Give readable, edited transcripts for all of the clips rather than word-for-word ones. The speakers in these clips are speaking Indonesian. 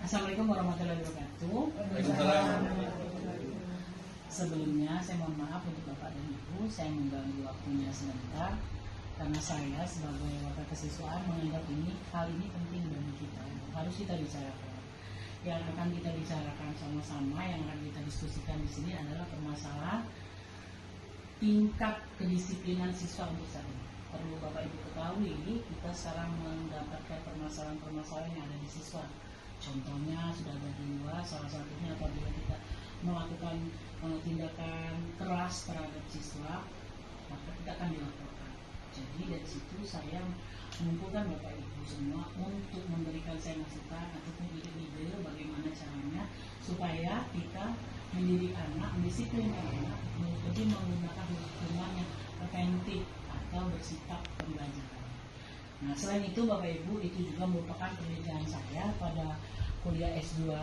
Assalamualaikum warahmatullahi wabarakatuh. Sebelumnya saya mohon maaf untuk Bapak dan Ibu, saya mengganggu waktunya sebentar karena saya sebagai wakil kesiswaan menganggap hal ini penting bagi kita, harus kita bicarakan. Yang akan kita bicarakan sama-sama, yang akan kita diskusikan di sini adalah permasalahan tingkat kedisiplinan siswa untuk saat ini. Perlu Bapak Ibu ketahui, kita sekarang mendapatkan permasalahan-permasalahan yang ada di siswa. Contohnya sudah ada dua, salah satunya apabila kita melakukan tindakan keras terhadap siswa, maka kita akan dilaporkan. Jadi dari situ saya mengumpulkan Bapak Ibu semua untuk memberikan saya masukan ataupun ide-ide bagaimana caranya supaya kita mendidik anak, mendisiplin anak, lebih menggunakan hukuman yang preventif atau bersifat pembelajaran. Nah, selain itu Bapak Ibu, itu juga merupakan penelitian saya pada kuliah S2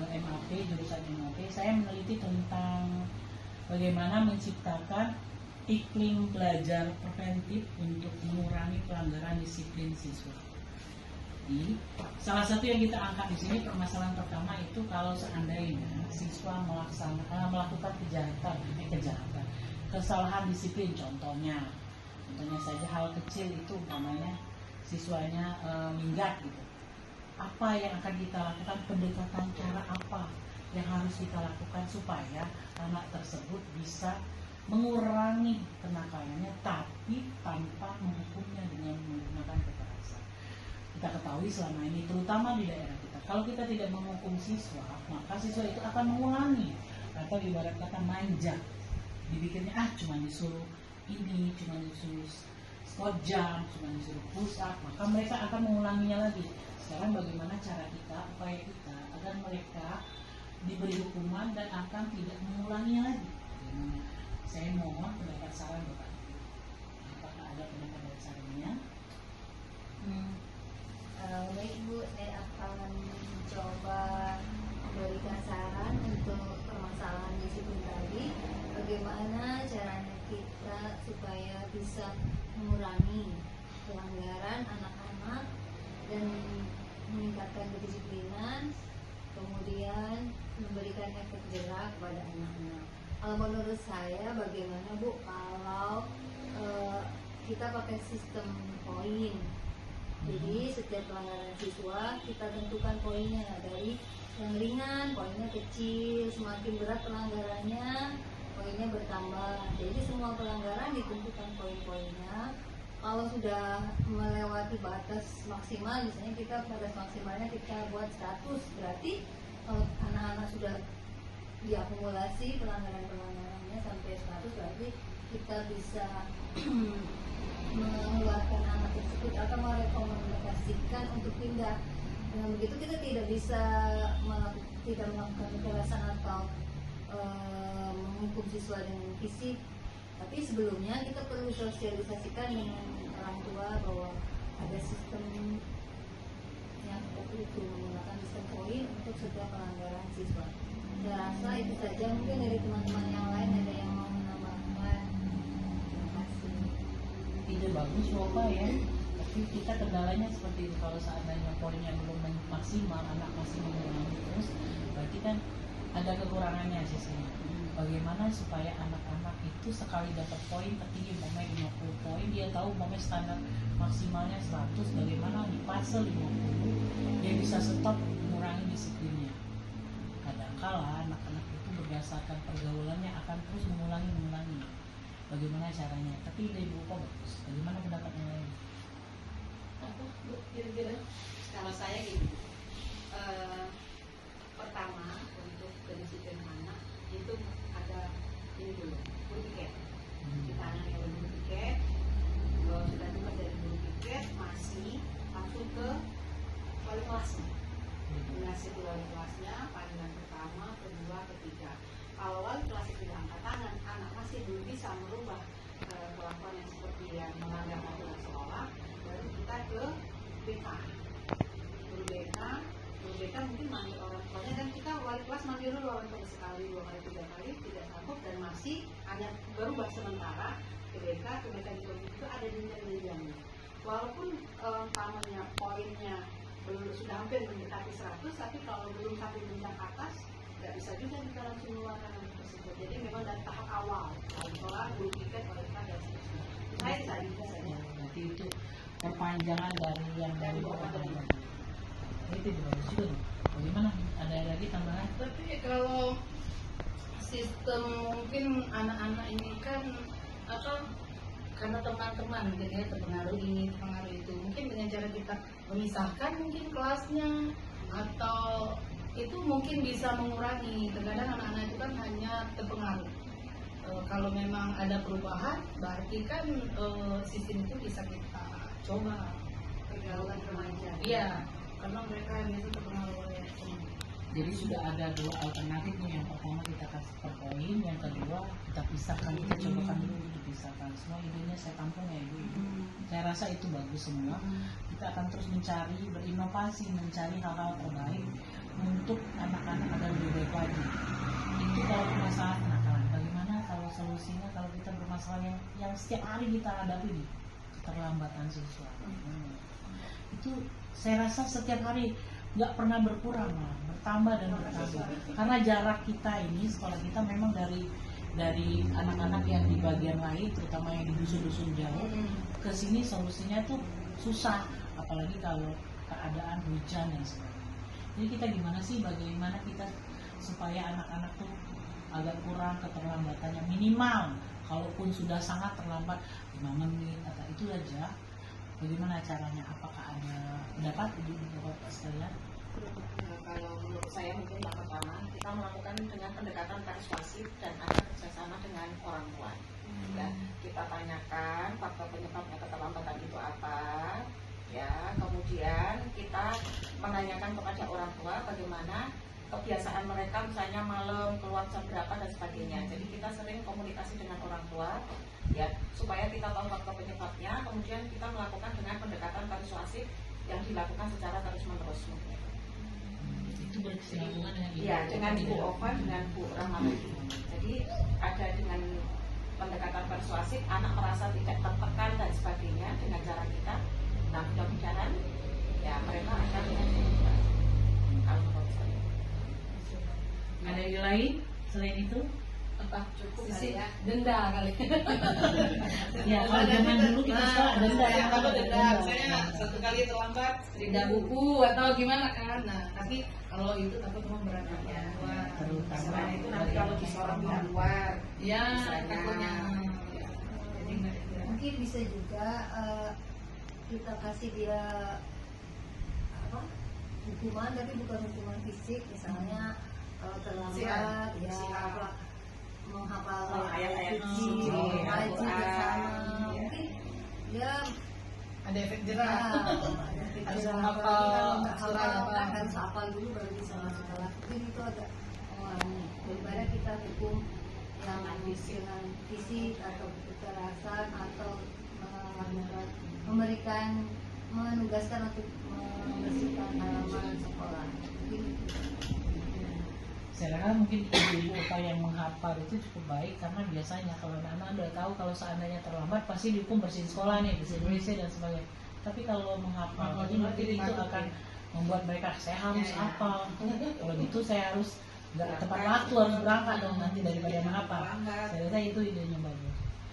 MAP, jurusan MAP. Saya meneliti tentang bagaimana menciptakan iklim belajar preventif untuk mengurangi pelanggaran disiplin siswa. Jadi, salah satu yang kita angkat di sini, permasalahan pertama itu kalau seandainya siswa melakukan kejahatan, kesalahan disiplin, contohnya saja hal kecil itu namanya siswanya minggat gitu. Apa yang akan kita lakukan, pendekatan cara apa yang harus kita lakukan supaya anak tersebut bisa mengurangi kenakalannya tapi tanpa menghukumnya dengan menggunakan kekerasan. Kita ketahui selama ini terutama di daerah kita, kalau kita tidak menghukum siswa, maka siswa itu akan mengulangi atau ibarat kata manja. Dibikinnya cuma disuruh ini, cuma disuruh squat jump, cuma disuruh push up, maka mereka akan mengulanginya lagi. Sekarang bagaimana cara kita, upaya kita agar mereka diberi hukuman dan akan tidak mengulanginya lagi? Bagaimana? Saya mohon pendapat saran Bapak. Apakah ada pendapat dari sarannya? Baik Bu, saya akan mencoba memberikan saran untuk permasalahan disiplin tadi. Bagaimana caranya kita supaya bisa mengurangi pelanggaran anak-anak dan meningkatkan kedisiplinan, kemudian memberikan efek jerak kepada anak-anak. Kalau menurut saya, bagaimana Bu kalau kita pakai sistem poin? Jadi setiap pelanggaran siswa kita tentukan poinnya, dari yang ringan poinnya kecil, semakin berat pelanggarannya poinnya bertambah. Jadi semua pelanggaran ditentukan poin-poinnya. Kalau sudah melewati batas maksimal, misalnya kita batas maksimalnya kita buat 100, berarti kalau anak-anak sudah diakumulasi pelanggaran-pelanggarannya sampai 100, berarti kita bisa mengeluarkan anak tersebut atau merekomendasikan untuk pindah. Dengan begitu kita tidak bisa melakukan kekerasan atau menghukum siswa dengan fisik, tapi sebelumnya kita perlu sosialisasikan dengan orang tua bahwa ada sistem yang seperti itu, menggunakan sistem poin untuk setiap pelanggaran siswa. Saya rasa itu saja, mungkin dari teman-teman yang lain ada yang mau menambahkan. Terima kasih. Ide bagus Bapak ya, tapi kita kendalanya seperti itu. Kalau seandainya poinnya belum maksimal, anak masih mengulangi terus, berarti kan ada kekurangannya sisinya. Bagaimana supaya anak-anak itu sekali dapat poin tertinggi, umpamanya 50 poin, dia tahu umpamanya standar maksimalnya 100, bagaimana di fase 50 dia bisa stop mengurangi disiplinnya. Kadangkala anak-anak itu berdasarkan pergaulannya akan terus mengulangi. Bagaimana caranya? Tapi ide Ibu bagus. Bagaimana pendapatnya lain? Kira-kira kalau saya gini, pertama untuk kedisiplinan anak itu ada ini dulu, guru piket. Kita anaknya guru piket, kalau sudah dapat dari guru piket masih langsung ke wali kelasnya. Ngasih ke wali kelasnya, panggilan pertama, kedua, ketiga. Kalau wali kelas tidak angkat tangan, anak masih belum bisa merubah kelakuan yang seperti yang melanggar aturan sekolah, baru kita ke BK. Guru BK mungkin manggil orang tuanya, dan kita wali kelas manggil dulu orang tua sekali, 2 kali, 3 kali, tidak sanggup dan masih hanya berubah sementara ke BK di itu ada jenjang-jenjangnya. Walaupun umpamanya poinnya sudah hampir mendekati 100, tapi kalau belum sampai jenjang atas nggak bisa juga kita langsung mengeluarkan anak tersebut. Jadi memang dari tahap awal, sekolah, guru piket, mereka dan seterusnya. Saya saja saja. Berarti itu perpanjangan dari yang dari bawah tadi. Itu juga bagus juga. Bagaimana? Ada lagi tambahan? Tapi kalau sistem mungkin anak-anak ini kan apa, karena teman-teman jadi terpengaruh ini terpengaruh itu, mungkin dengan cara kita memisahkan mungkin kelasnya, atau itu mungkin bisa mengurangi. Terkadang anak-anak itu kan hanya terpengaruh. Kalau memang ada perubahan berarti kan sistem itu bisa kita coba. Pergaulan remaja. Iya, karena mereka biasa terpengaruh oleh teman. Jadi sudah ada dua alternatif nih. Yang pertama kita kasih per poin, yang kedua kita pisahkan, kita cobakan dulu dipisahkan. Semua idenya saya tampung ya ibu. Saya rasa itu bagus semua. Kita akan terus mencari, berinovasi, mencari hal-hal terbaik untuk anak-anak agar lebih baik lagi. Itu kalau permasalahan anak-anak. Bagaimana kalau solusinya kalau kita bermasalah yang setiap hari kita hadapi nih, keterlambatan siswa. Itu saya rasa setiap hari nggak pernah berkurang, bertambah dan bertambah. Karena jarak kita ini, sekolah kita memang dari anak-anak yang di bagian lain, terutama yang di dusun-dusun jauh, ke sini solusinya tuh susah, apalagi kalau keadaan hujan dan sebagainya. Jadi kita gimana sih, bagaimana kita supaya anak-anak tuh agak kurang keterlambatannya, minimal kalaupun sudah sangat terlambat 5 menit atau itu aja. Bagaimana caranya? Apakah ada pendapat ibu bapak sekalian? Kalau menurut saya mungkin yang pertama kita melakukan dengan pendekatan persuasif dan ada kerjasama dengan orang tua. Ya, kita tanyakan faktor penyebabnya keterlambatan itu apa. Ya, kemudian kita menanyakan kepada orang tua bagaimana kebiasaan mereka, misalnya malam keluar jam berapa dan sebagainya. Jadi kita sering komunikasi dengan orang tua, ya, supaya kita tahu faktor penyebabnya. Kemudian kita melakukan dengan pendekatan persuasif yang dilakukan secara terus-menerus. Itu berkesinambungan dengan ibu. Iya, dengan Bu Ova, dengan Bu Rahmawati. Jadi ada dengan pendekatan persuasif, anak merasa tidak tertekan dan sebagainya dengan cara kita. Nah, mudah-mudahan ya mereka akan menjadi kalau menurut saya. Ada yang lain selain itu? Apa cukup Sisi kali ya? Denda kali. Ya, kalau zaman dulu kita sekolah denda. Saya apa denda? Misalnya satu kali terlambat denda buku atau gimana kan? Nah, tapi kalau itu takut memberatkan ya. Wah, Terutama Selain itu nanti kalau disorong di luar, ya misalnya. takutnya. Jadi nggak ada. Mungkin bisa juga kita kasih dia apa, hukuman, tapi bukan hukuman fisik, misalnya kalau terlambat ya apa, menghafal ayat-ayat suci, suci, mengaji Al-Quran, bersama, ya. mungkin dia Ada efek ya, jerah. harus Harus menghafal, menghafal kalau surah nggak apa. harus hafal dulu baru bisa masuk kelas. Mungkin itu agak mengurangi daripada kita hukum yang dengan fisik atau kekerasan atau menugaskan untuk membersihkan halaman sekolah. Mungkin Saya rasa mungkin ibu-ibu upaya yang menghafal itu cukup baik, karena biasanya kalau anak-anak udah tahu kalau seandainya terlambat pasti dihukum bersihin sekolah nih, bersihin WC dan sebagainya. Tapi kalau menghafal, jadi mungkin itu akan membuat mereka, saya harus hafal. Kalau gitu saya harus nggak tepat waktu, harus berangkat dong nanti daripada menghafal. Saya rasa itu idenya bagus.